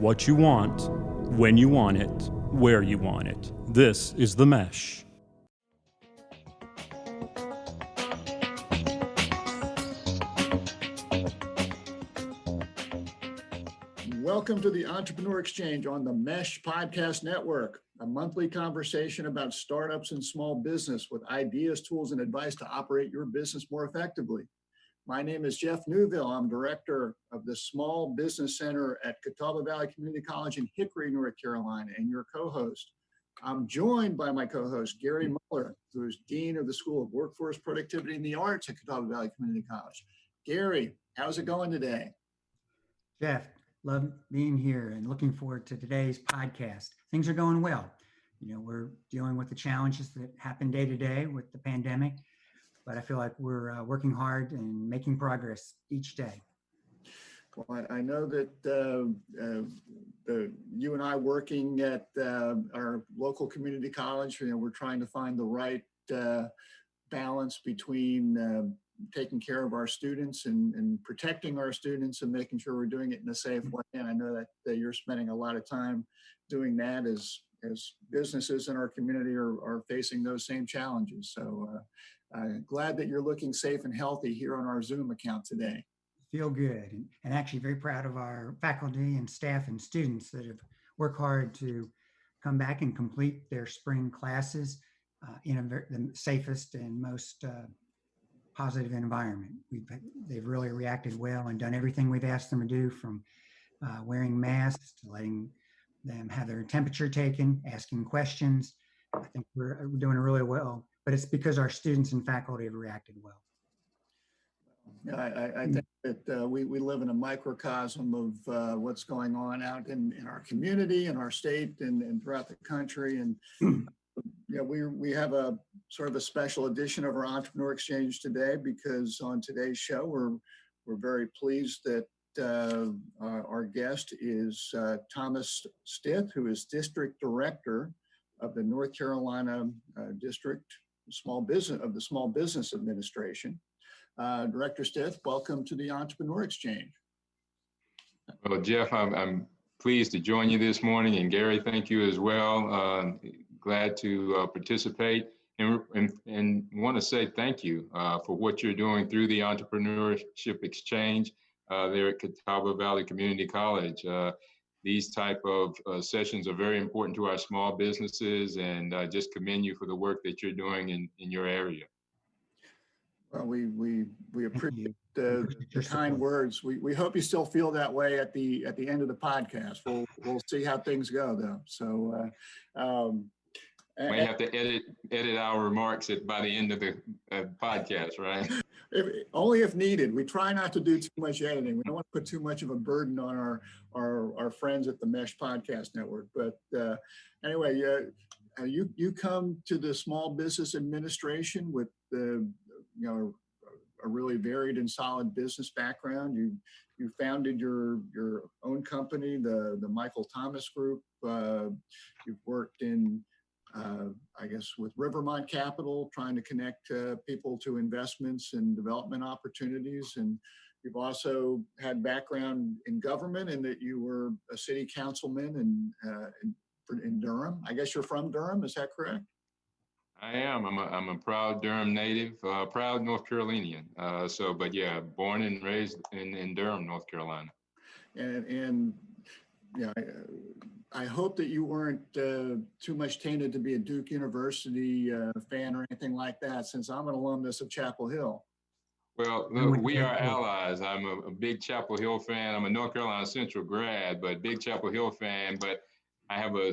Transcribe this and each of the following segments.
what you want, when you want it, where you want it. This is The Mesh. Welcome to the Entrepreneur Exchange on the Mesh Podcast Network, a monthly conversation about startups and small business with ideas, tools, and advice to operate your business more effectively. My name is Jeff Neuville. I'm director of the Small Business Center at Catawba Valley Community College in Hickory, North Carolina, and your co-host. I'm joined by my co-host, Gary Muller, who is Dean of the School of Workforce Productivity and the Arts at Catawba Valley Community College. Gary, how's it going today? Jeff, love being here and looking forward to today's podcast. Things are going well. We're dealing with the challenges that happen day to day with the pandemic, but I feel like we're working hard and making progress each day. Well, I know that you and I working at our local community college, we're trying to find the right balance between taking care of our students and protecting our students and making sure we're doing it in a safe way. And I know that you're spending a lot of time doing that as businesses in our community are facing those same challenges. So glad that you're looking safe and healthy here on our Zoom account today. Feel good and actually very proud of our faculty and staff and students that have worked hard to come back and complete their spring classes in the safest and most positive environment. They've really reacted well and done everything we've asked them to do, from wearing masks to letting them have their temperature taken, asking questions. I think we're doing really well, but it's because our students and faculty have reacted well. I think that we live in a microcosm of what's going on out in our community, in our state, and throughout the country. And we have a sort of a special edition of our Entrepreneur Exchange today, because on today's show we're very pleased that our guest is Thomas Stith, who is District Director of the North Carolina District Small Business Administration. Director Stith, welcome to the Entrepreneur Exchange. Well, Jeff, I'm pleased to join you this morning, and Gary, thank you as well. Glad to participate, and want to say thank you for what you're doing through the Entrepreneurship Exchange there at Catawba Valley Community College. These type of sessions are very important to our small businesses, and I just commend you for the work that you're doing in your area. Well, we appreciate the kind words. We hope you still feel that way at the end of the podcast. We'll see how things go, though. So may have to edit our remarks by the end of the podcast, right? Only if needed. We try not to do too much editing. We don't want to put too much of a burden on our friends at the Mesh Podcast Network. But anyway, you come to the Small Business Administration with a really varied and solid business background. You founded your own company, the Michael Thomas Group. You've worked in I guess with Rivermont Capital, trying to connect people to investments and development opportunities. And you've also had background in government, in that you were a city councilman in Durham. I guess you're from Durham, is that correct? I am. I'm a proud Durham native, proud North Carolinian. But yeah, born and raised in Durham, North Carolina. And I hope that you weren't too much tainted to be a Duke University fan or anything like that, since I'm an alumnus of Chapel Hill. Well, look, we are allies. I'm a big Chapel Hill fan. I'm a North Carolina Central grad, but big Chapel Hill fan. But I have a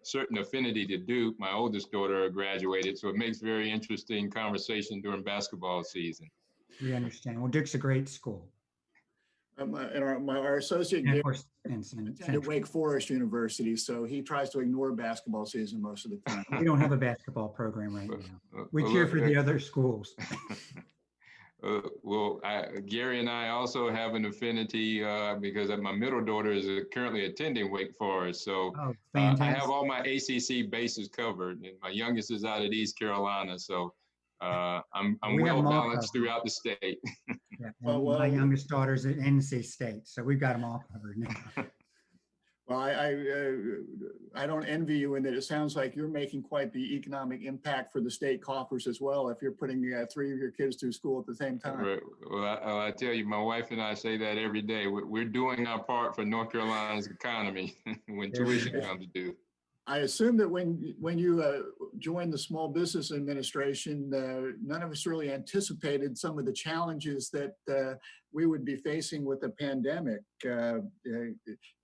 certain affinity to Duke. My oldest daughter graduated, so it makes very interesting conversation during basketball season. We understand. Well, Duke's a great school. And our associate attended Wake Forest University, so he tries to ignore basketball season most of the time. We don't have a basketball program right now. We cheer for the other schools. Gary and I also have an affinity because my middle daughter is currently attending Wake Forest. So I have all my ACC bases covered, and my youngest is out at East Carolina. So I'm well balanced throughout the state. Yeah, my youngest daughter's at NC State, so we've got them all covered now. Well, I don't envy you in that it sounds like you're making quite the economic impact for the state coffers as well if you're putting 3 of your kids through school at the same time. Well, I tell you, my wife and I say that every day. We're doing our part for North Carolina's economy when tuition comes due. I assume that when you joined the Small Business Administration, none of us really anticipated some of the challenges that we would be facing with the pandemic.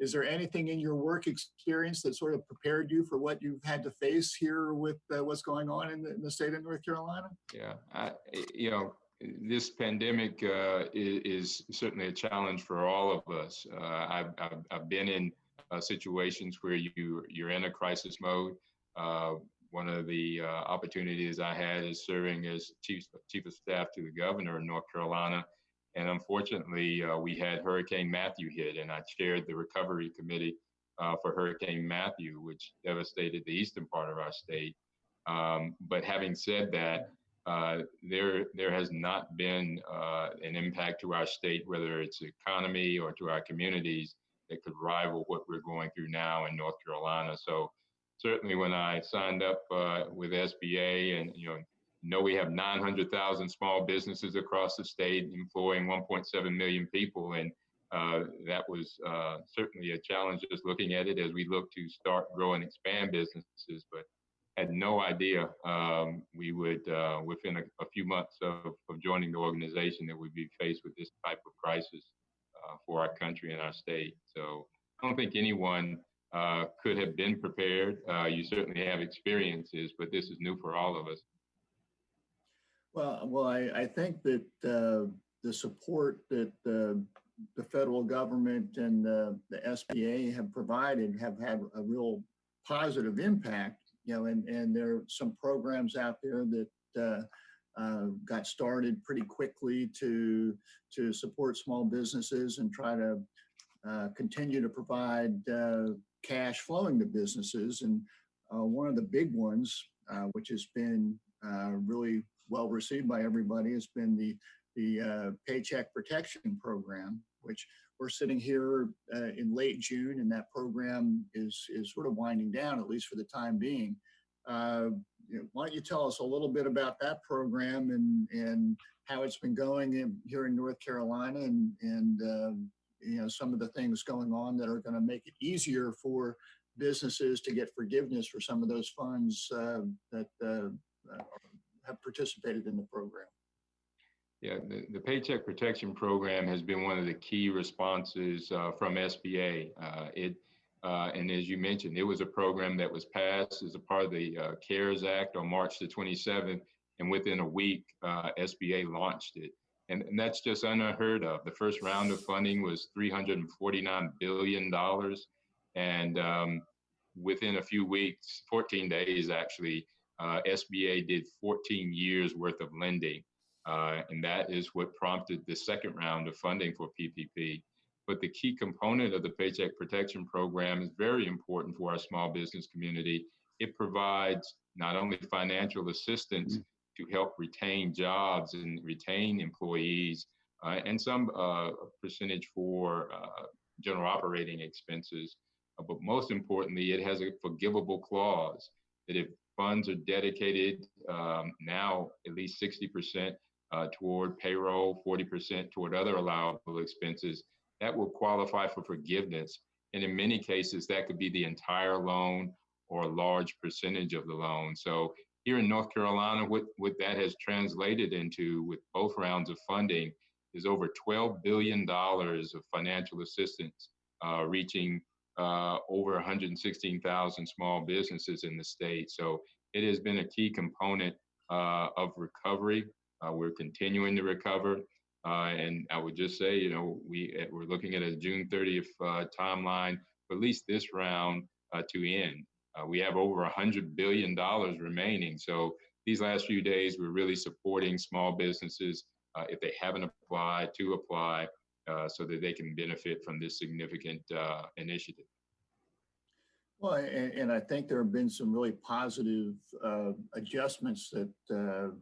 Is there anything in your work experience that sort of prepared you for what you've had to face here with what's going on in the state of North Carolina? Yeah, this pandemic is certainly a challenge for all of us. I've been in situations where you're in a crisis mode. One of the opportunities I had is serving as chief of staff to the governor of North Carolina. And unfortunately, we had Hurricane Matthew hit, and I chaired the recovery committee for Hurricane Matthew, which devastated the eastern part of our state. But having said that, there has not been an impact to our state, whether it's the economy or to our communities, that could rival what we're going through now in North Carolina. So certainly when I signed up with SBA, and we have 900,000 small businesses across the state employing 1.7 million people, and that was certainly a challenge just looking at it as we look to start, grow, and expand businesses. But had no idea we would, within a few months of joining the organization, that we'd be faced with this type of crisis for our country and our state. So I don't think anyone could have been prepared. You certainly have experiences, but this is new for all of us. Well, I think that the support that the federal government and the SBA have provided have had a real positive impact. And there are some programs out there that got started pretty quickly to support small businesses and try to continue to provide cash flowing to businesses. And one of the big ones, which has been really well received by everybody, has been the Paycheck Protection Program, which we're sitting here in late June, and that program is sort of winding down, at least for the time being. Why don't you tell us a little bit about that program and how it's been going here in North Carolina, and some of the things going on that are going to make it easier for businesses to get forgiveness for some of those funds that have participated in the program. Yeah, the Paycheck Protection Program has been one of the key responses from SBA. And as you mentioned, it was a program that was passed as a part of the CARES Act on March the 27th, and within a week, SBA launched it. And that's just unheard of. The first round of funding was $349 billion. And within a few weeks, 14 days actually, SBA did 14 years worth of lending. And that is what prompted the second round of funding for PPP. But the key component of the Paycheck Protection Program is very important for our small business community. It provides not only financial assistance to help retain jobs and retain employees, and some percentage for general operating expenses. But most importantly, it has a forgivable clause that if funds are dedicated now at least 60% toward payroll, 40% toward other allowable expenses, that will qualify for forgiveness. And in many cases, that could be the entire loan or a large percentage of the loan. So here in North Carolina, what that has translated into with both rounds of funding is over $12 billion of financial assistance, reaching over 116,000 small businesses in the state. So it has been a key component of recovery. We're continuing to recover. And I would just say, we're looking at a June 30th timeline for at least this round to end. We have over $100 billion remaining. So these last few days, we're really supporting small businesses if they haven't applied to apply so that they can benefit from this significant initiative. Well, and I think there have been some really positive adjustments that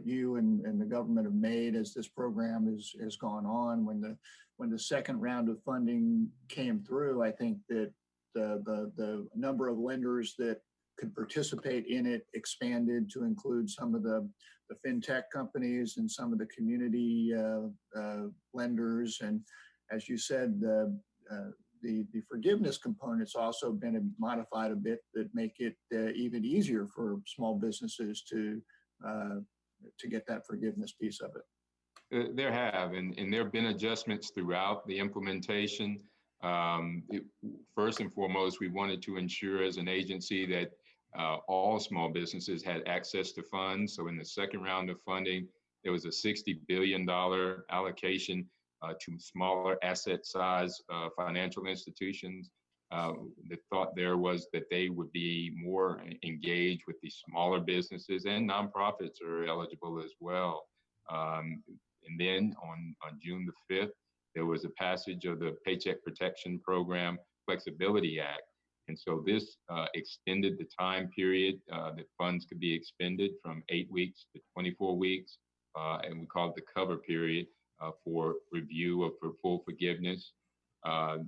you and the government have made as this program has gone on. When when the second round of funding came through, I think that the number of lenders that could participate in it expanded to include some of the fintech companies and some of the community lenders. And as you said, the forgiveness component's also been modified a bit that make it even easier for small businesses to get that forgiveness piece of it. There have, and there have been adjustments throughout the implementation. First and foremost, we wanted to ensure as an agency that all small businesses had access to funds. So in the second round of funding, there was a $60 billion allocation to smaller asset size financial institutions. The thought there was that they would be more engaged with the smaller businesses, and nonprofits are eligible as well. And then on June the 5th, there was a passage of the Paycheck Protection Program Flexibility Act. And so this extended the time period that funds could be expended from 8 weeks to 24 weeks. And we call it the cover period for review of full forgiveness.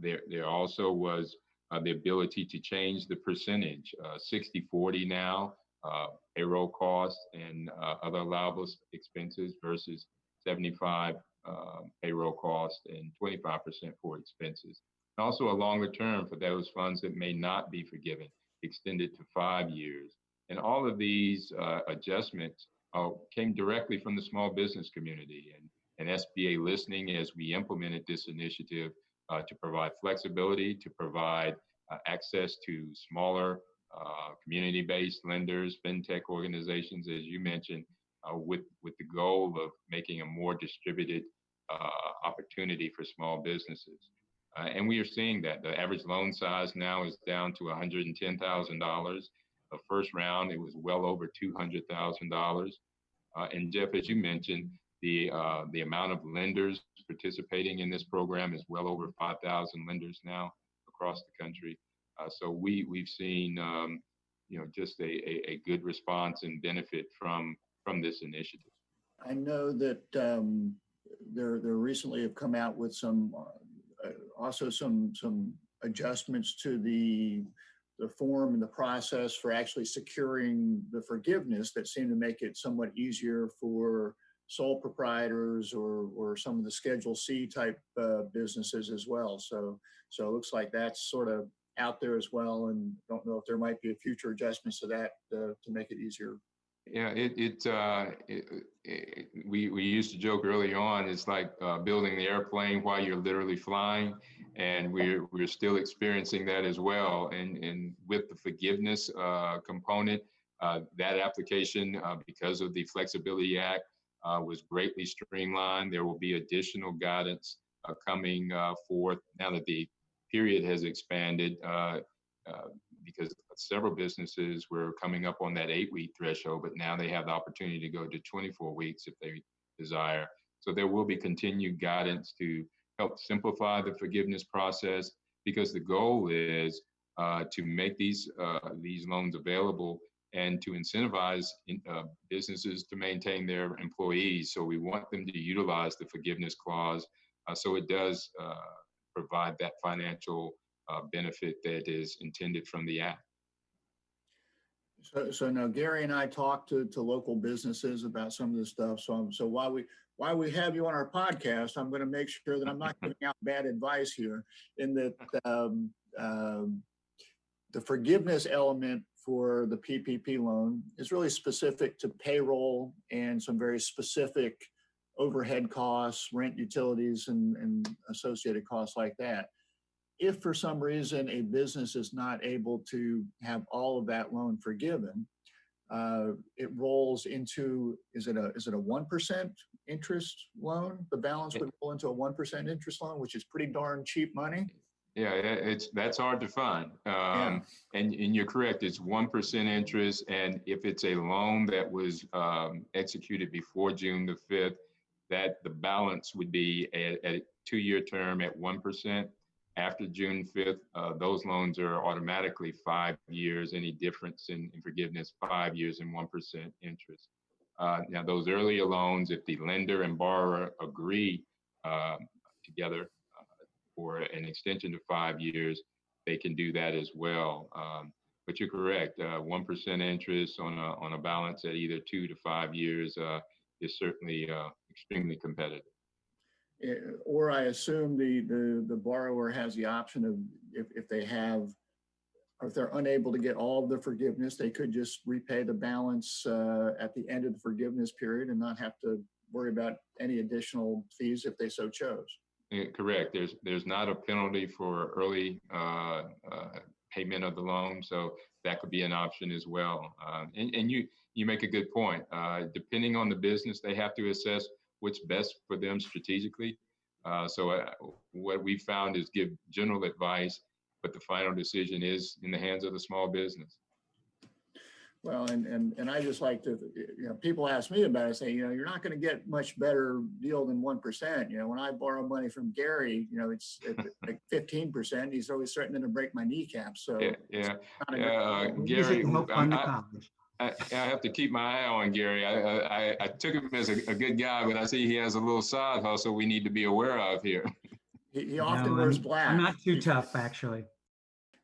There also was the ability to change the percentage, 60-40 now, payroll costs and other allowable expenses versus 75 payroll costs and 25% for expenses. And also a longer term for those funds that may not be forgiven, extended to 5 years. And all of these adjustments came directly from the small business community and SBA listening as we implemented this initiative to provide flexibility, to provide access to smaller community-based lenders, fintech organizations, as you mentioned, with the goal of making a more distributed opportunity for small businesses. And we are seeing that. The average loan size now is down to $110,000. The first round, it was well over $200,000. And Jeff, as you mentioned, the amount of lenders participating in this program is well over 5,000 lenders now across the country. So we've seen just a good response and benefit from this initiative. I know that there recently have come out with some adjustments to the form and the process for actually securing the forgiveness that seem to make it somewhat easier for sole proprietors or some of the Schedule C type businesses as well. So it looks like that's sort of out there as well, and don't know if there might be a future adjustments to that to make it easier. Yeah, we used to joke early on, it's like building the airplane while you're literally flying, and we're still experiencing that as well. And with the forgiveness component, that application, because of the Flexibility Act, was greatly streamlined. There will be additional guidance coming forth now that the period has expanded, because several businesses were coming up on that 8-week threshold, but now they have the opportunity to go to 24 weeks if they desire. So there will be continued guidance to help simplify the forgiveness process, because the goal is to make these loans available and to incentivize businesses to maintain their employees. So we want them to utilize the forgiveness clause so it does provide that financial benefit that is intended from the act. So now Gary and I talked to local businesses about some of this stuff. So while we have you on our podcast, I'm going to make sure that I'm not giving out bad advice here, in that the forgiveness element for the PPP loan is really specific to payroll and some very specific overhead costs, rent, utilities, and associated costs like that. If for some reason a business is not able to have all of that loan forgiven, it rolls into, is it a 1% interest loan? The balance would roll into a 1% interest loan, which is pretty darn cheap money. Yeah, that's hard to find. And you're correct, it's 1% interest. And if it's a loan that was executed before June the 5th, that the balance would be a 2-year term at 1%. After June 5th, those loans are automatically 5 years. Any difference in forgiveness, 5 years and 1% interest. Now, those earlier loans, if the lender and borrower agree together, for an extension to 5 years, they can do that as well. But you're correct. 1% interest on a balance at either 2 to 5 years is certainly extremely competitive. Or I assume the borrower has the option of if they have, or if they're unable to get all of the forgiveness, they could just repay the balance at the end of the forgiveness period and not have to worry about any additional fees if they so chose. Correct. There's not a penalty for early payment of the loan, so that could be an option as well. And you make a good point. Depending on the business, they have to assess what's best for them strategically. So what we found is give general advice, but the final decision is in the hands of the small business. Well, and I just like to, people ask me about it, say, you're not going to get much better deal than 1%. When I borrow money from Gary, it's like 15%. He's always threatening to break my kneecaps. So yeah. Gary, I have to keep my eye on Gary. I took him as a good guy, but I see he has a little side hustle we need to be aware of here. He often wears black. I'm not too tough, actually.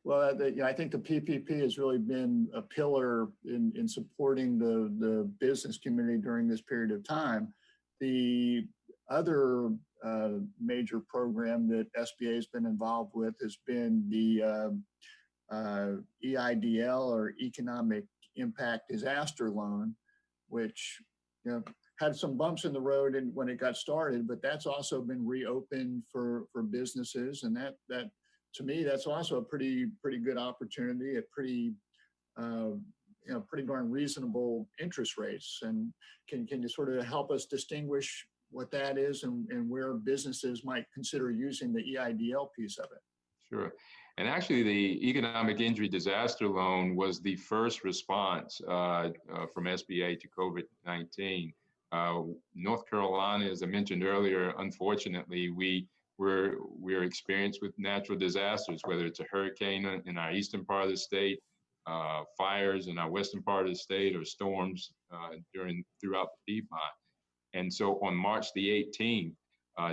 Well, I think the PPP has really been a pillar in supporting the business community during this period of time. The other major program that SBA has been involved with has been the EIDL, or Economic Impact Disaster Loan, which had some bumps in the road when it got started, but that's also been reopened for businesses, and that to me, that's also a pretty good opportunity at pretty darn reasonable interest rates. And can you sort of help us distinguish what that is and where businesses might consider using the EIDL piece of it? Sure. And actually, the Economic Injury Disaster Loan was the first response from SBA to COVID-19. North Carolina, as I mentioned earlier, unfortunately, we're experienced with natural disasters, whether it's a hurricane in our eastern part of the state, fires in our western part of the state, or storms throughout the Piedmont. And so on March the 18th,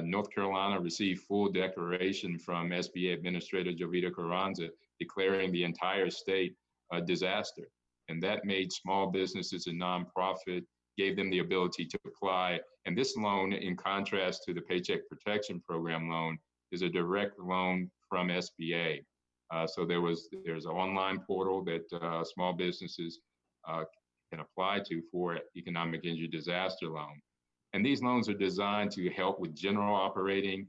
North Carolina received full declaration from SBA Administrator Jovita Carranza declaring the entire state a disaster. And that made small businesses and nonprofit, gave them the ability to apply. And this loan, in contrast to the Paycheck Protection Program loan, is a direct loan from SBA. So there's an online portal that small businesses can apply to for economic injury disaster loan. And these loans are designed to help with general operating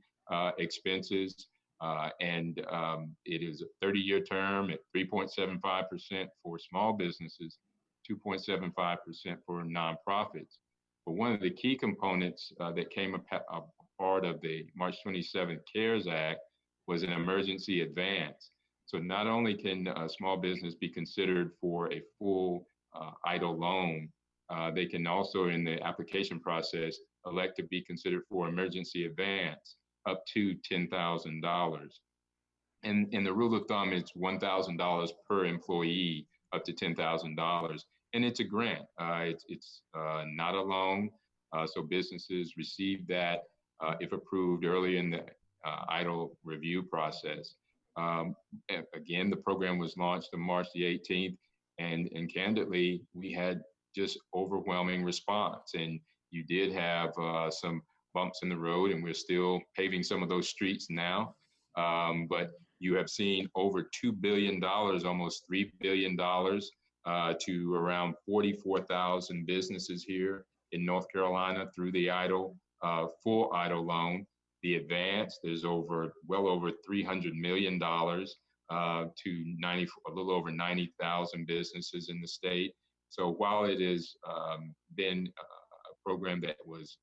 expenses. And it is a 30-year term at 3.75% for small businesses, 2.75% for nonprofits. But one of the key components that came a part of the March 27th CARES Act was an emergency advance. So not only can a small business be considered for a full EIDL loan, they can also, in the application process, elect to be considered for emergency advance up to $10,000. And the rule of thumb is $1,000 per employee up to $10,000. And it's a grant. It's not a loan. So businesses receive that if approved early in the EIDL review process. Again, the program was launched on March the 18th. And candidly, we had just overwhelming response. And you did have some bumps in the road, and we're still paving some of those streets now. But you have seen over $2 billion, almost $3 billion to around 44,000 businesses here in North Carolina through the EIDL, full EIDL loan. The advance, there's well over $300 million to a little over 90,000 businesses in the state. So while it has been a program that was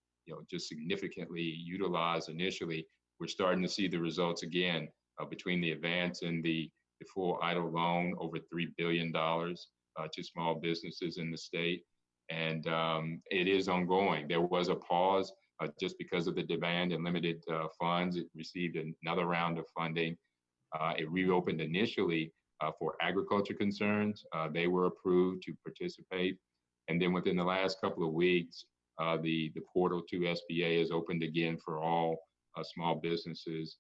just significantly utilized initially, we're starting to see the results again between the advance and the full EIDL loan, over $3 billion to small businesses in the state. And it is ongoing. There was a pause just because of the demand and limited funds. It received another round of funding. It reopened initially for agriculture concerns. They were approved to participate. And then within the last couple of weeks, the portal to SBA is opened again for all small businesses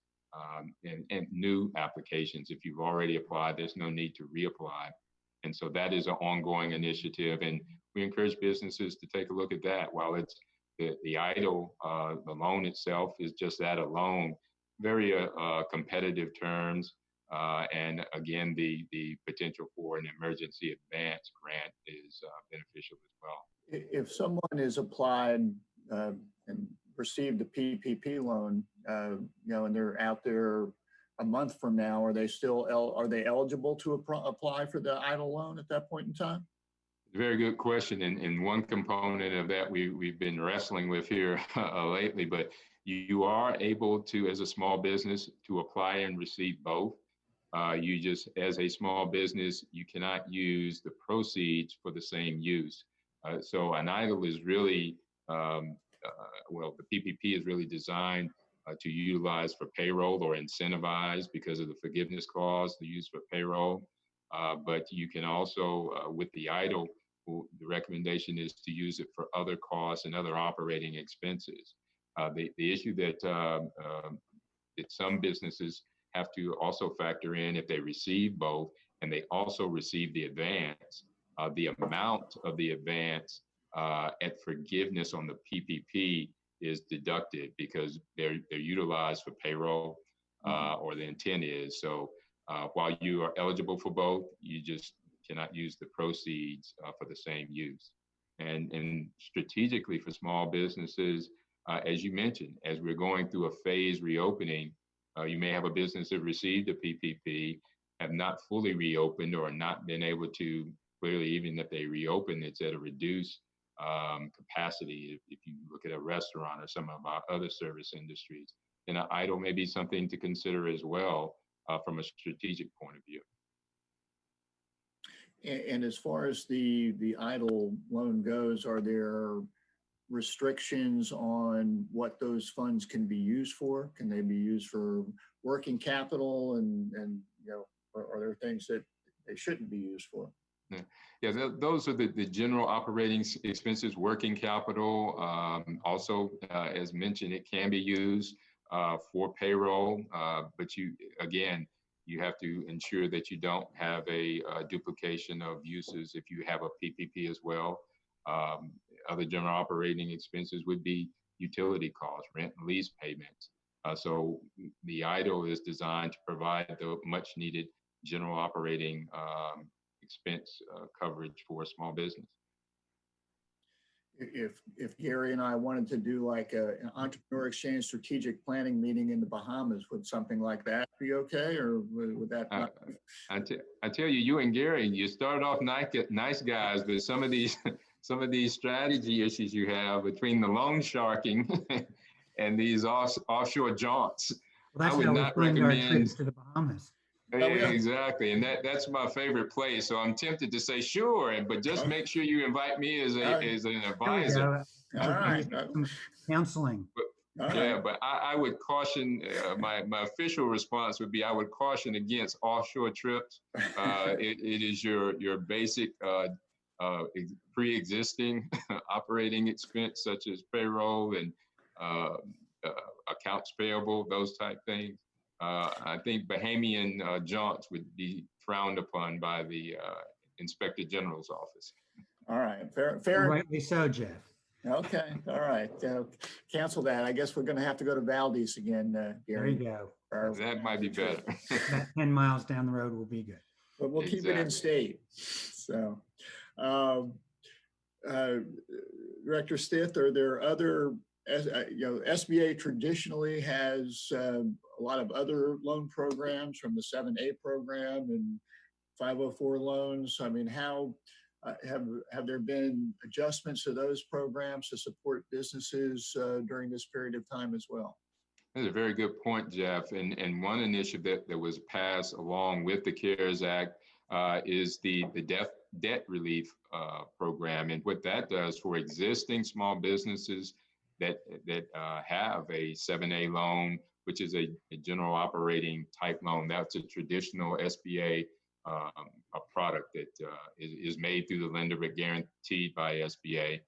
and new applications. If you've already applied, there's no need to reapply. And so that is an ongoing initiative. And we encourage businesses to take a look at that. While it's the idle, the loan itself is just that, a loan, very competitive terms. And again, the potential for an emergency advance grant is beneficial as well. If someone has applied and received a PPP loan, you know, and they're out there a month from now, are they still are they eligible to apply for the idle loan at that point in time? Very good question. And one component of that we've been wrestling with here lately, but you are able to, as a small business, to apply and receive both. You just, as a small business, you cannot use the proceeds for the same use. So an idle is really, well, the PPP is really designed to utilize for payroll or incentivize because of the forgiveness clause to use for payroll. But you can also, with the idle, the recommendation is to use it for other costs and other operating expenses. The issue that some businesses have to also factor in, if they receive both and they also receive the advance, the amount of the advance at forgiveness on the PPP is deducted because they're utilized for payroll, or the intent is. So while you are eligible for both, you just cannot use the proceeds for the same use. And strategically for small businesses, as you mentioned, as we're going through a phased reopening, you may have a business that received a PPP, have not fully reopened or not been able to, clearly even if they reopen, it's at a reduced capacity. If you look at a restaurant or some of our other service industries, then an idle may be something to consider as well from a strategic point of view. And as far as the idle loan goes, are there restrictions on what those funds can be used for? Can they be used for working capital and you know, or are there things that they shouldn't be used for? Yeah, those are the general operating expenses, working capital. Also, as mentioned, it can be used for payroll, but you have to ensure that you don't have a duplication of uses if you have a PPP as well. Other general operating expenses would be utility costs, rent and lease payments. So the idle is designed to provide the much needed general operating expense coverage for a small business. If Gary and I wanted to do like an entrepreneur exchange strategic planning meeting in the Bahamas, would something like that be okay, or would that not? I tell you, you and Gary, you started off nice guys, but some of these strategy issues you have between the loan sharking and these offshore jaunts, Well, that's I would how we not fund our recommend. trips to the Bahamas. Exactly, and that's my favorite place. So I'm tempted to say sure, but just make sure you invite me as an advisor. All right. Counseling. Yeah, but I would caution, my official response would be, I would caution against offshore trips. It is your basic pre-existing operating expense, such as payroll and accounts payable, those type things. I think Bahamian jaunts would be frowned upon by the Inspector General's office. All right, fair. Rightly so, Jeff. Okay, all right. Cancel that. I guess we're going to have to go to Valdez again, Gary. There you go. That might be better. About 10 miles down the road will be good. But we'll keep it in state. So, Director Stith, are there other, SBA traditionally has a lot of other loan programs, from the 7A program and 504 loans. I mean, how have there been adjustments to those programs to support businesses during this period of time as well? That's a very good point, Jeff. And one initiative that was passed along with the CARES Act is the debt relief program. And what that does for existing small businesses that have a 7A loan, which is a general operating type loan, that's a traditional SBA a product that is made through the lender but guaranteed by SBA,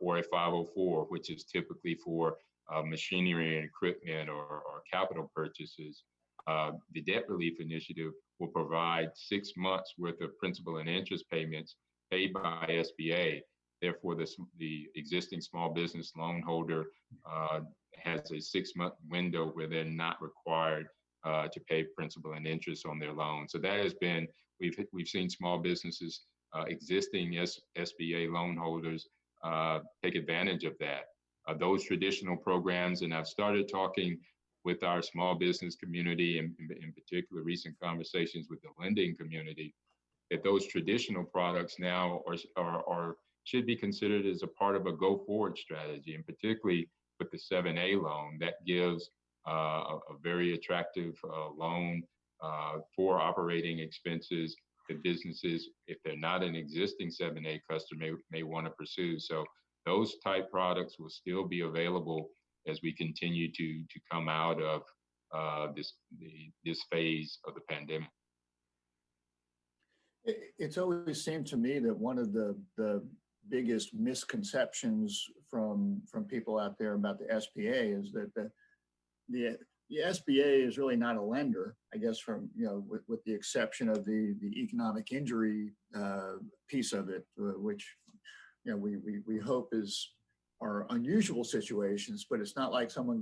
or a 504, which is typically for machinery and equipment or capital purchases, the debt relief initiative will provide 6 months worth of principal and interest payments paid by SBA. Therefore, the existing small business loan holder has a 6-month window where they're not required to pay principal and interest on their loan. So that has been, we've seen small businesses, existing SBA loan holders take advantage of that. Those traditional programs, and I've started talking with our small business community, and in particular recent conversations with the lending community, that those traditional products now are should be considered as a part of a go-forward strategy, and particularly with the 7A loan that gives a very attractive loan for operating expenses that businesses, if they're not an existing 7A customer, may want to pursue. So those type products will still be available as we continue to come out of this phase of the pandemic. It's always seemed to me that one of the biggest misconceptions from people out there about the SBA is that the SBA is really not a lender, I guess, from, with the exception of the economic injury piece of it, which, we hope are unusual situations, but it's not like someone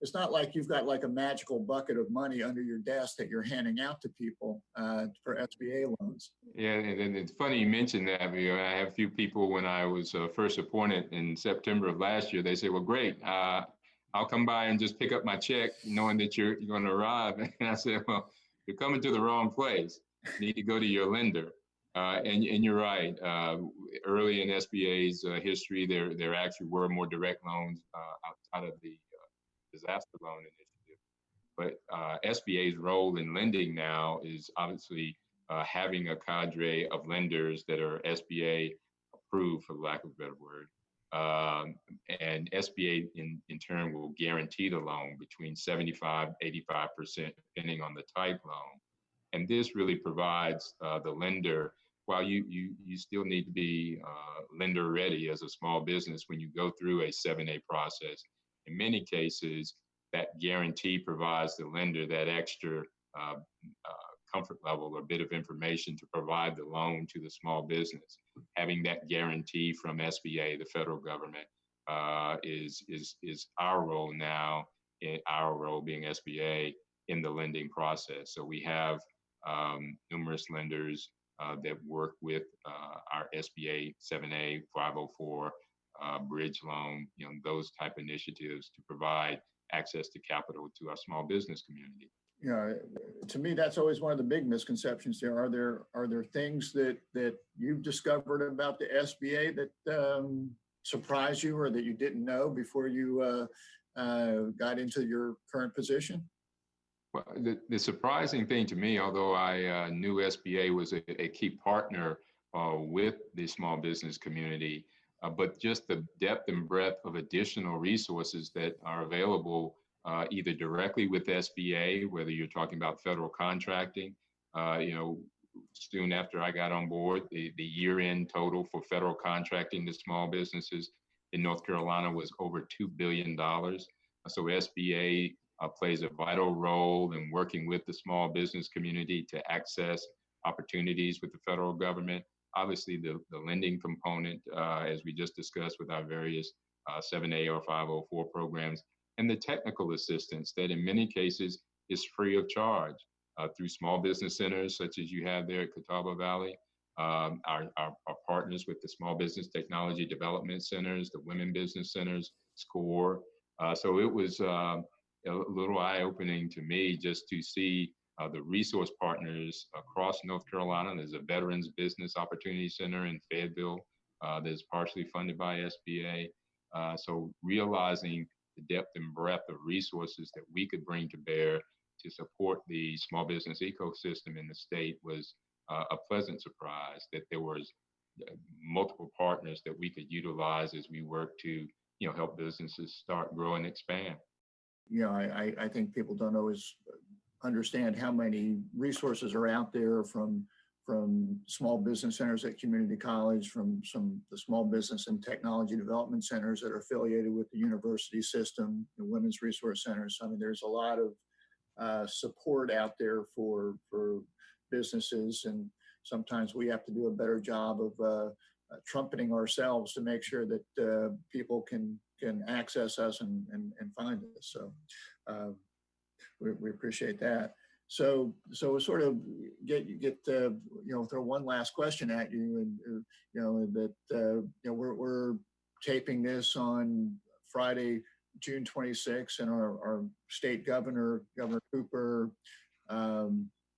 it's not like you've got like a magical bucket of money under your desk that you're handing out to people for SBA loans. Yeah, and it's funny you mentioned that. I have a few people, when I was first appointed in September of last year, they say, well, great, I'll come by and just pick up my check knowing that you're going to arrive. And I said, well, you're coming to the wrong place. You need to go to your lender. And you're right. Early in SBA's history, there actually were more direct loans outside of the disaster loan initiative. But SBA's role in lending now is obviously having a cadre of lenders that are SBA approved, for lack of a better word. And SBA in turn will guarantee the loan between 75, 85%, depending on the type loan. And this really provides the lender, while you still need to be lender ready as a small business when you go through a 7A process. In many cases, that guarantee provides the lender that extra comfort level or bit of information to provide the loan to the small business. Having that guarantee from SBA, the federal government, is our role now, our role being SBA in the lending process. So we have numerous lenders that work with our SBA 7A, 504, bridge loan, those type initiatives to provide access to capital to our small business community. To me, that's always one of the big misconceptions there. Are there things that you've discovered about the SBA that surprised you or that you didn't know before you got into your current position? Well, the surprising thing to me, although I knew SBA was a key partner with the small business community, but just the depth and breadth of additional resources that are available either directly with SBA, whether you're talking about federal contracting. Soon after I got on board, the year-end total for federal contracting to small businesses in North Carolina was over $2 billion. So SBA plays a vital role in working with the small business community to access opportunities with the federal government. Obviously, the lending component, as we just discussed with our various 7A or 504 programs, and the technical assistance that in many cases is free of charge through small business centers such as you have there at Catawba Valley, our partners with the Small Business Technology Development Centers, the Women Business Centers, SCORE. So it was a little eye-opening to me just to see the resource partners across North Carolina. There's a Veterans Business Opportunity Center in Fayetteville that's partially funded by SBA. So realizing the depth and breadth of resources that we could bring to bear to support the small business ecosystem in the state was a pleasant surprise that there was multiple partners that we could utilize as we work to help businesses start, grow, and expand. I think people don't always understand how many resources are out there from from small business centers at community college, from the small business and technology development centers that are affiliated with the university system, the women's resource centers. I mean, there's a lot of support out there for businesses, and sometimes we have to do a better job of trumpeting ourselves to make sure that people can access us and find us. So we appreciate that. So we'll sort of get throw one last question at you, and we're taping this on Friday, June 26th, and our state governor, Governor Cooper,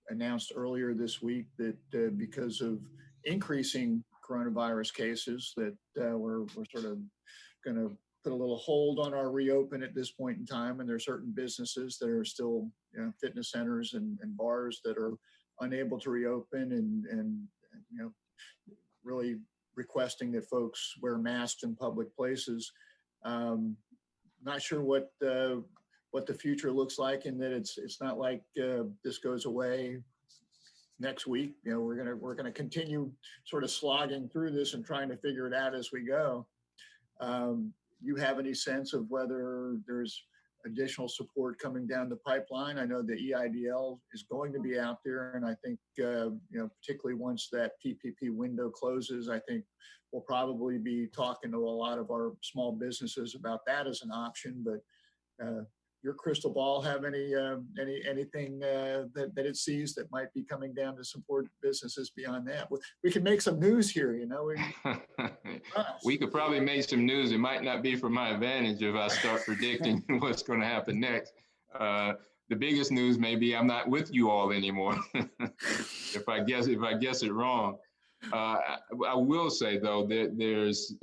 announced earlier this week that because of increasing coronavirus cases, that we're sort of going to put a little hold on our reopen at this point in time. And there are certain businesses that are still, fitness centers and bars that are unable to reopen, and really requesting that folks wear masks in public places. Not sure what the future looks like, and that it's not like this goes away next week. We're gonna continue sort of slogging through this and trying to figure it out as we go. You have any sense of whether there's additional support coming down the pipeline? I know the EIDL is going to be out there, and I think particularly once that PPP window closes, I think we'll probably be talking to a lot of our small businesses about that as an option. But your crystal ball have anything that it sees that might be coming down to support businesses beyond that? We could make some news here, We could probably make some news. It might not be for my advantage if I start predicting what's going to happen next. The biggest news may be I'm not with you all anymore. if I guess it wrong. I will say though that there's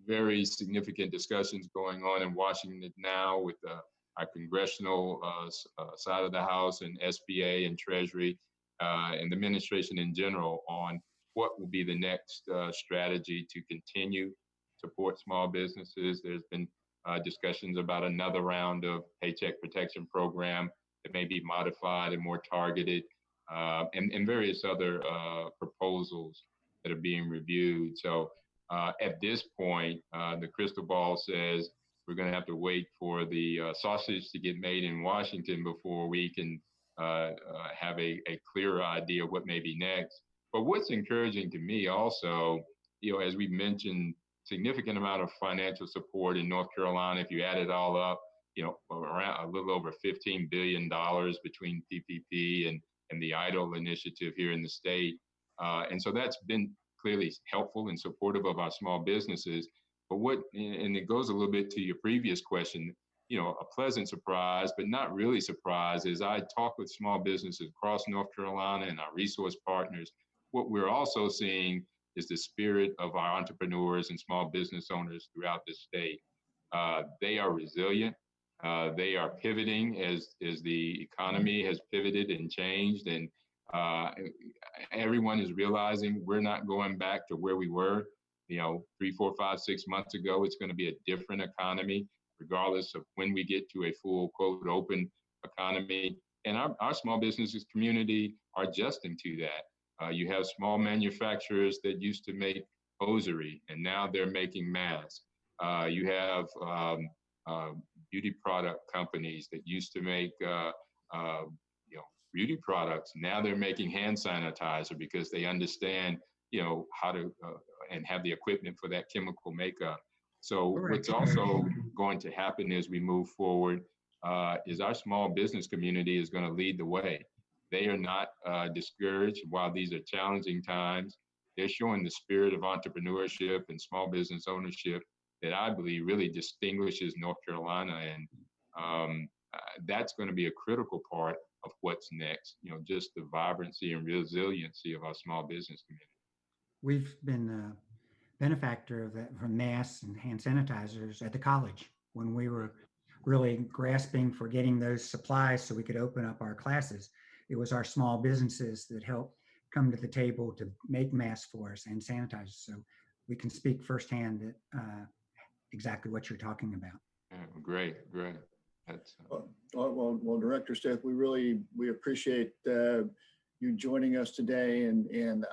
very significant discussions going on in Washington now with our congressional side of the House and SBA and Treasury and the administration in general on what will be the next strategy to continue to support small businesses. There's been discussions about another round of Paycheck Protection Program that may be modified and more targeted, and various other proposals that are being reviewed. So at this point, the crystal ball says we're going to have to wait for the sausage to get made in Washington before we can have a clearer idea of what may be next. But what's encouraging to me also, as we mentioned, significant amount of financial support in North Carolina. If you add it all up, around a little over $15 billion between PPP and the EIDL initiative here in the state. And so that's been clearly helpful and supportive of our small businesses. But and it goes a little bit to your previous question, a pleasant surprise, but not really surprise, is I talk with small businesses across North Carolina and our resource partners. What we're also seeing is the spirit of our entrepreneurs and small business owners throughout the state. They are resilient. They are pivoting as the economy has pivoted and changed, and everyone is realizing we're not going back to where we were, 3, 4, 5, 6 months ago. It's going to be a different economy, regardless of when we get to a full, quote, open economy. And our small businesses community are adjusting to that. You have small manufacturers that used to make hosiery, and now they're making masks. You have beauty product companies that used to make beauty products. Now they're making hand sanitizer because they understand, how to and have the equipment for that chemical makeup. So what's also going to happen as we move forward is our small business community is going to lead the way. They are not discouraged while these are challenging times. They're showing the spirit of entrepreneurship and small business ownership that I believe really distinguishes North Carolina. And that's going to be a critical part of what's next, just the vibrancy and resiliency of our small business community. We've been a benefactor of that from masks and hand sanitizers at the college when we were really grasping for getting those supplies so we could open up our classes. It was our small businesses that helped come to the table to make masks for us and sanitizers. So we can speak firsthand that exactly what you're talking about. Yeah, great. That's well, Director Stith, we appreciate you joining us today, and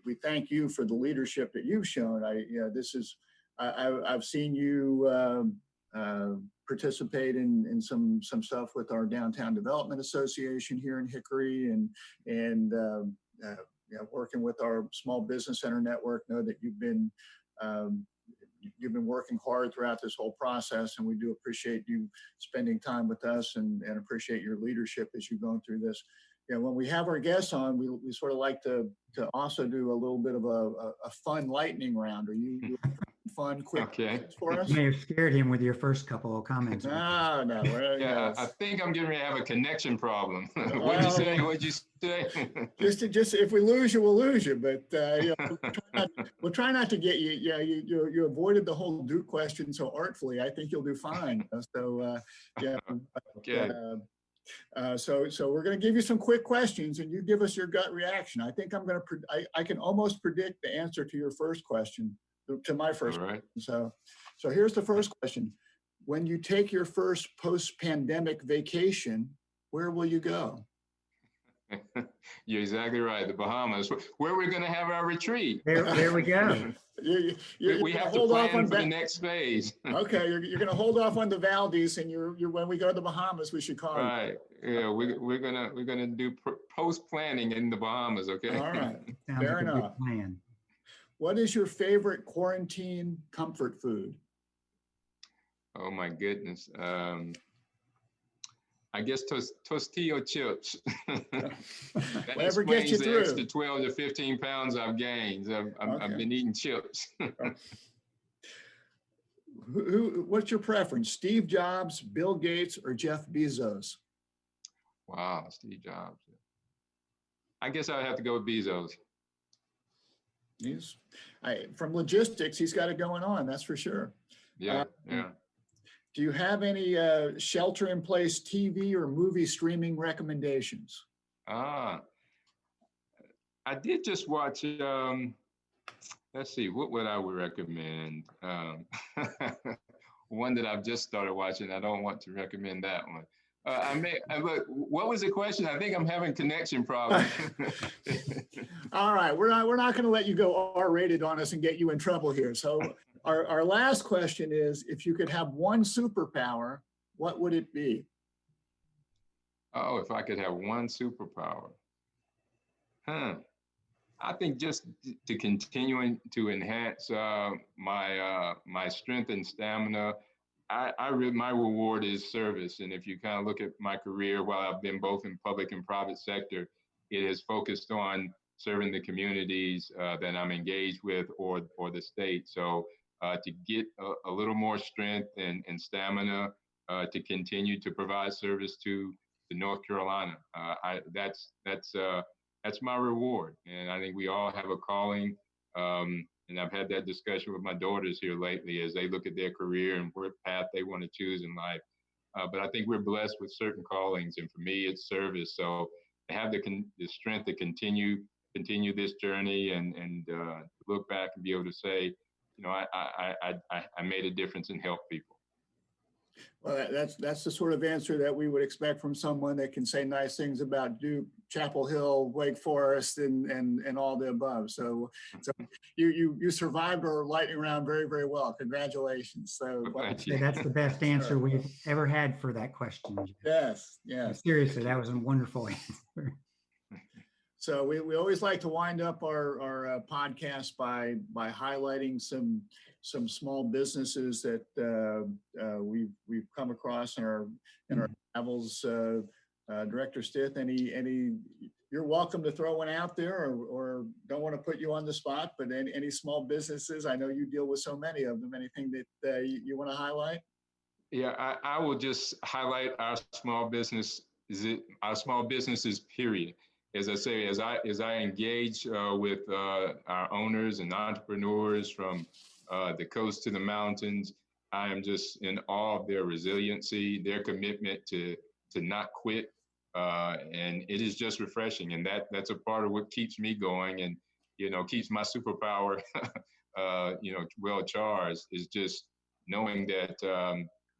we thank you for the leadership that you've shown. I've seen you participate in some stuff with our Downtown Development Association here in Hickory, and working with our Small Business Center network. Know that you've been working hard throughout this whole process, and we do appreciate you spending time with us, and appreciate your leadership as you've gone through this. When we have our guests on, we sort of like to also do a little bit of a fun lightning round. Are you fun, quick for us? You may have scared him with your first couple of comments. No. I think I'm getting ready to have a connection problem. What'd you say? Just if we lose you, we'll lose you. But we'll try not to get you. Yeah, you avoided the whole Duke question so artfully. I think you'll do fine. So Okay. So we're going to give you some quick questions, and you give us your gut reaction. I think I can almost predict the answer to your first question, to my first All right. question. So here's the first question. When you take your first post-pandemic vacation, where will you go? You're exactly right. The Bahamas, where we're going to have our retreat. There we go. We have to plan for the next phase. Okay, you're going to hold off on the Valdez, and when we go to the Bahamas, we should call you. Right. Yeah, we're gonna do post planning in the Bahamas. Okay. All right. Sounds Fair like a enough. good plan. What is your favorite quarantine comfort food? Oh my goodness. I guess Tostillo chips. That Whatever gets you explains the through. extra 12 to 15 pounds I've gained. I've been eating chips. What's your preference? Steve Jobs, Bill Gates, or Jeff Bezos? Wow, Steve Jobs. I guess I would have to go with Bezos. From logistics, he's got it going on, that's for sure. Yeah. Do you have any shelter-in-place TV or movie streaming recommendations? I did just watch, let's see, what would I recommend? One that I've just started watching. I don't want to recommend that one. Look, what was the question? I think I'm having connection problems. All right, we're not going to let you go R-rated on us and get you in trouble here. So our last question is, if you could have one superpower, what would it be? Oh, if I could have one superpower. I think just to continuing to enhance my strength and stamina. My reward is service. And if you kind of look at my career, while I've been both in public and private sector, it has focused on serving the communities that I'm engaged with or the state. So to get a little more strength and stamina to continue to provide service to North Carolina, that's my reward. And I think we all have a calling. And I've had that discussion with my daughters here lately as they look at their career and what path they want to choose in life. But I think we're blessed with certain callings, and for me, it's service. So to have the strength to continue this journey and look back and be able to say, I made a difference and helped people. Well, that's the sort of answer that we would expect from someone that can say nice things about Duke, Chapel Hill, Wake Forest, and all the above. So you survived our lightning round very, very well. Congratulations. So that's the best answer we've ever had for that question. Yes. Seriously, that was a wonderful answer. So we always like to wind up our podcast by highlighting some small businesses that we've come across in our travels. Director Stith, any you're welcome to throw one out there, or don't want to put you on the spot, but any small businesses, I know you deal with so many of them. Anything that you want to highlight? Yeah, I will just highlight our small businesses, period. As I say, as I engage with our owners and entrepreneurs from the coast to the mountains, I am just in awe of their resiliency, their commitment to not quit, and it is just refreshing. And that's a part of what keeps me going, and keeps my superpower, well charged, is just knowing that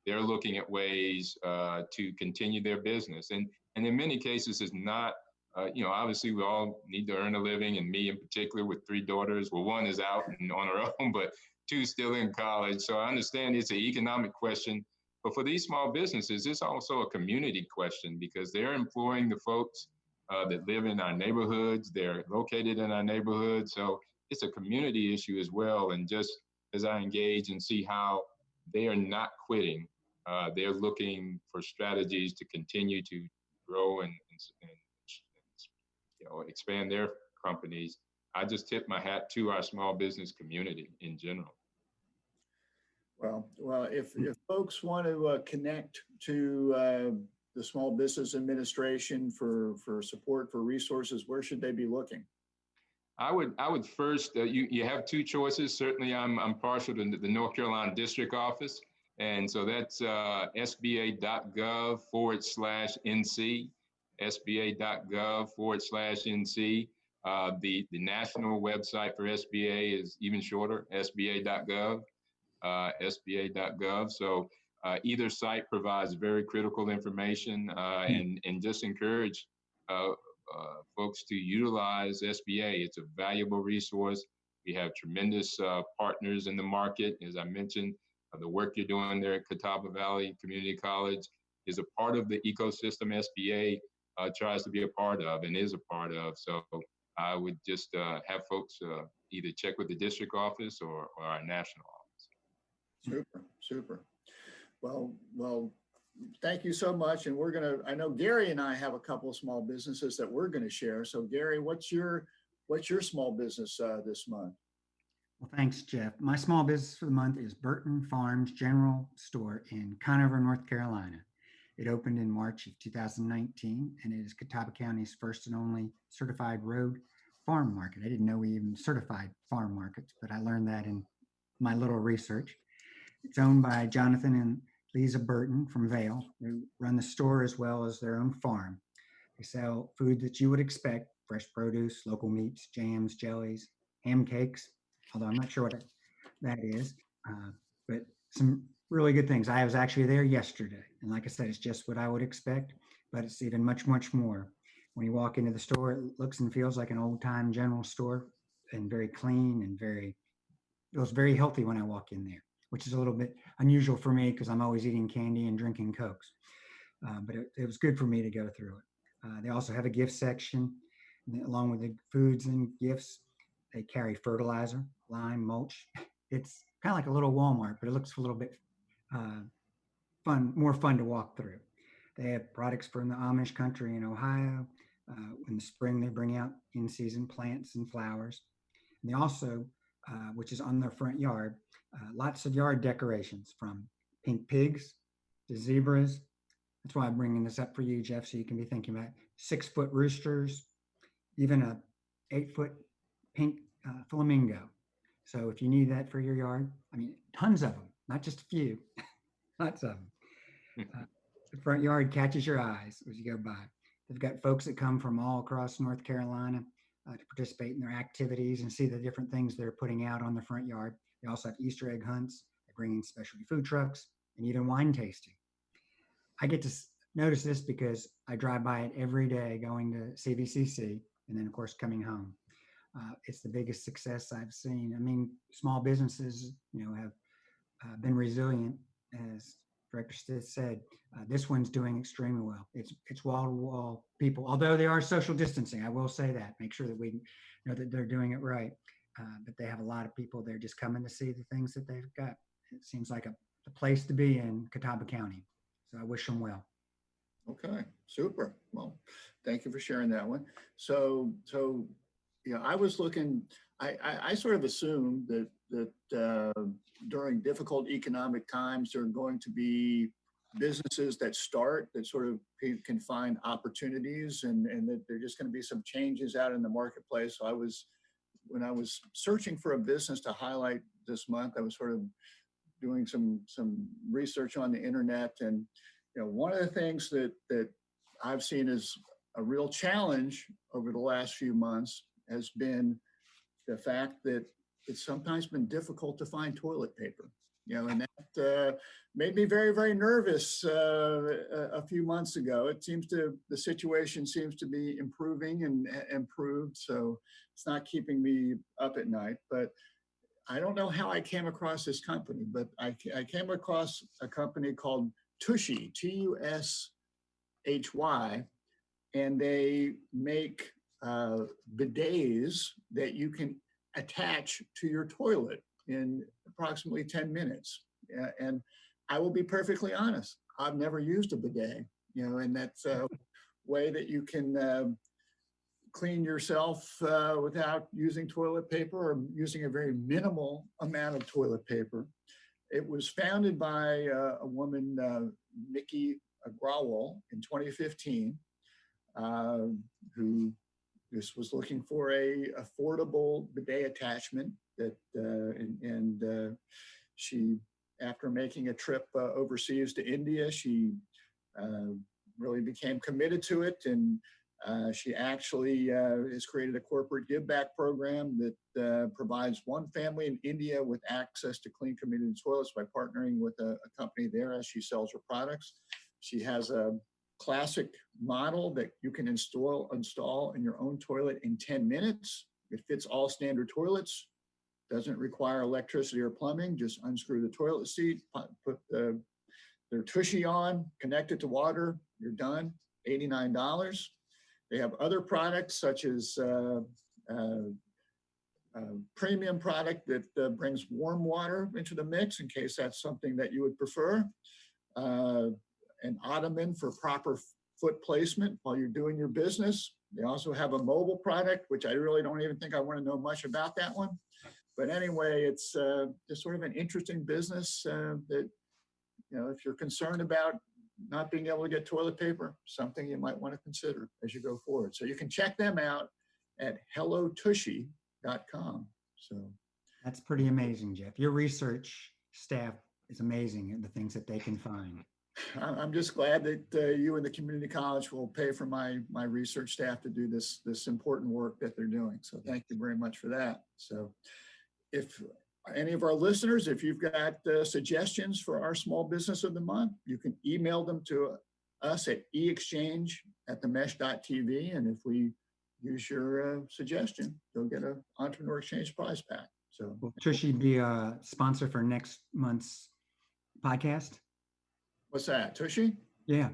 they're looking at ways to continue their business, and in many cases, it's not obviously we all need to earn a living, and me in particular with 3 daughters. Well, one is out and on her own, but 2 still in college. So I understand it's an economic question, but for these small businesses, it's also a community question because they're employing the folks that live in our neighborhoods. They're located in our neighborhoods. So it's a community issue as well. And just as I engage and see how they are not quitting, they're looking for strategies to continue to grow and expand their companies. I just tip my hat to our small business community in general. Well, if folks want to connect to the Small Business Administration for support, for resources, where should they be looking? I would first, you have 2 choices. Certainly I'm partial to the North Carolina District Office. And so that's sba.gov/NC, sba.gov/NC. The national website for SBA is even shorter, sba.gov, sba.gov. So either site provides very critical information, and just encourage folks to utilize SBA. It's a valuable resource. We have tremendous partners in the market. As I mentioned, the work you're doing there at Catawba Valley Community College is a part of the ecosystem SBA tries to be a part of and is a part of. So I would just have folks either check with the district office or our national office. Super. Well, thank you so much. And I know Gary and I have a couple of small businesses that we're going to share. So Gary, what's your small business this month? Well, thanks, Jeff. My small business for the month is Burton Farms General Store in Conover, North Carolina. It opened in March of 2019, and it is Catawba County's first and only certified road farm market. I didn't know we even certified farm markets, but I learned that in my little research. It's owned by Jonathan and Lisa Burton from Vail, who run the store as well as their own farm. They sell food that you would expect: fresh produce, local meats, jams, jellies, ham cakes, although I'm not sure what that is, but some really good things. I was actually there yesterday, and like I said, it's just what I would expect, but it's even much, much more. When you walk into the store, it looks and feels like an old-time general store, and very clean and feels very healthy when I walk in there, which is a little bit unusual for me because I'm always eating candy and drinking Cokes. But it was good for me to go through it. They also have a gift section, along with the foods and gifts. They carry fertilizer, lime, mulch. It's kind of like a little Walmart, but it looks a little bit more fun to walk through. They have products from the Amish country in Ohio. In the spring, they bring out in-season plants and flowers. And they also, which is on their front yard, lots of yard decorations, from pink pigs to zebras. That's why I'm bringing this up for you, Jeff, so you can be thinking about 6-foot roosters, even a 8-foot pink flamingo. So if you need that for your yard, I mean, tons of them, not just a few, lots of them. The front yard catches your eyes as you go by. They've got folks that come from all across North Carolina to participate in their activities and see the different things they're putting out on the front yard. They also have Easter egg hunts. They bring in specialty food trucks and even wine tasting. I get to notice this because I drive by it every day going to CVCC and then, of course, coming home. It's the biggest success I've seen. I mean, small businesses, have been resilient, as Director Stith said. This one's doing extremely well. It's wall-to-wall people, although they are social distancing. I will say that. Make sure that we know that they're doing it right. But they have a lot of people. They're just coming to see the things that they've got. It seems like a place to be in Catawba County. So I wish them well. Okay, super. Well, thank you for sharing that one. So I was looking. I sort of assumed that during difficult economic times, there are going to be businesses that sort of can find opportunities, and that there are just going to be some changes out in the marketplace. So when I was searching for a business to highlight this month, I was sort of doing some research on the internet, and one of the things that I've seen as a real challenge over the last few months has been the fact that it's sometimes been difficult to find toilet paper. and that made me very, very nervous a few months ago. The situation seems to be improving and improved, so it's not keeping me up at night. But I don't know how I came across this company, but I came across a company called Tushy, Tushy, and they make bidets that you can attach to your toilet in approximately 10 minutes. And I will be perfectly honest, I've never used a bidet, and that's a way that you can clean yourself without using toilet paper or using a very minimal amount of toilet paper. It was founded by a woman, Mickey Agrawal, in 2015, who just was looking for a affordable bidet attachment that, she, after making a trip overseas to India, she really became committed to it, and she actually has created a corporate give back program that provides one family in India with access to clean community toilets by partnering with a company there as she sells her products. She has a classic model that you can install in your own toilet in 10 minutes. It fits all standard toilets, doesn't require electricity or plumbing, just unscrew the toilet seat, put their Tushy on, connect it to water, you're done, $89. They have other products such as premium product that brings warm water into the mix in case that's something that you would prefer. An ottoman for proper foot placement while you're doing your business. They also have a mobile product, which I really don't even think I want to know much about that one. But anyway, it's just sort of an interesting business that, if you're concerned about not being able to get toilet paper, something you might want to consider as you go forward. So you can check them out at hellotushy.com. So that's pretty amazing, Jeff. Your research staff is amazing in the things that they can find. I'm just glad that you and the community college will pay for my research staff to do this important work that they're doing. So thank you very much for that. So if any of our listeners, if you've got suggestions for our small business of the month, you can email them to us at eexchange@themesh.tv. And if we use your suggestion, you'll get an Entrepreneur Exchange prize pack. So will Tushy be a sponsor for next month's podcast? What's that, Tushy? Yeah.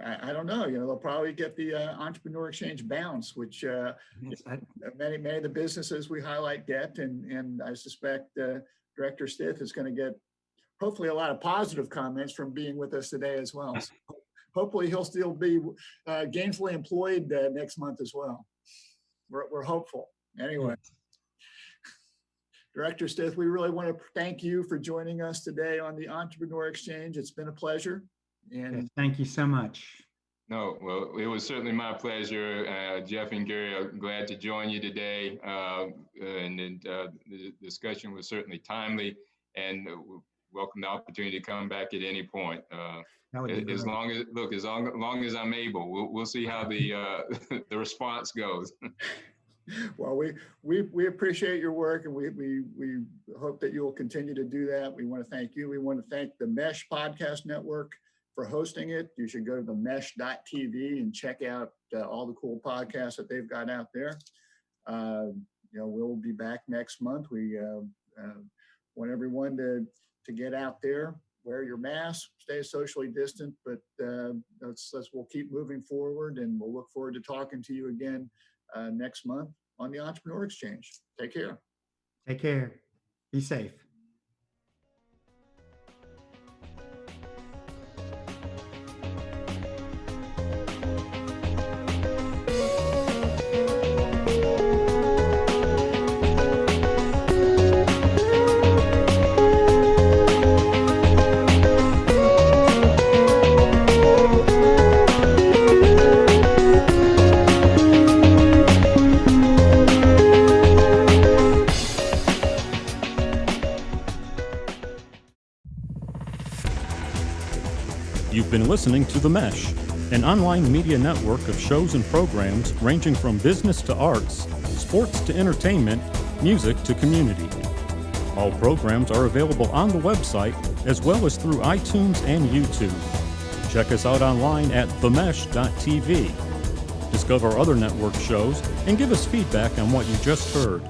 I don't know. They'll probably get the Entrepreneur Exchange bounce, which many of the businesses we highlight get, and I suspect Director Stith is going to get hopefully a lot of positive comments from being with us today as well. So hopefully he'll still be gainfully employed next month as well. We're hopeful. Anyway. Director Stith, we really want to thank you for joining us today on the Entrepreneur Exchange. It's been a pleasure. And thank you so much. No, well, it was certainly my pleasure. Jeff and Gary, I'm glad to join you today. The discussion was certainly timely, and welcome the opportunity to come back at any point. As long as I'm able, we'll see how the the response goes. Well, we appreciate your work, and we hope that you will continue to do that. We want to thank you. We want to thank the Mesh Podcast Network for hosting it. You should go to themesh.tv and check out all the cool podcasts that they've got out there. We'll be back next month. We want everyone to get out there, wear your mask, stay socially distant, but we'll keep moving forward, and we'll look forward to talking to you again next month on the Entrepreneur Exchange. Take care. Take care. Be safe. You've been listening to The Mesh, an online media network of shows and programs ranging from business to arts, sports to entertainment, music to community. All programs are available on the website as well as through iTunes and YouTube. Check us out online at themesh.tv. Discover other network shows and give us feedback on what you just heard.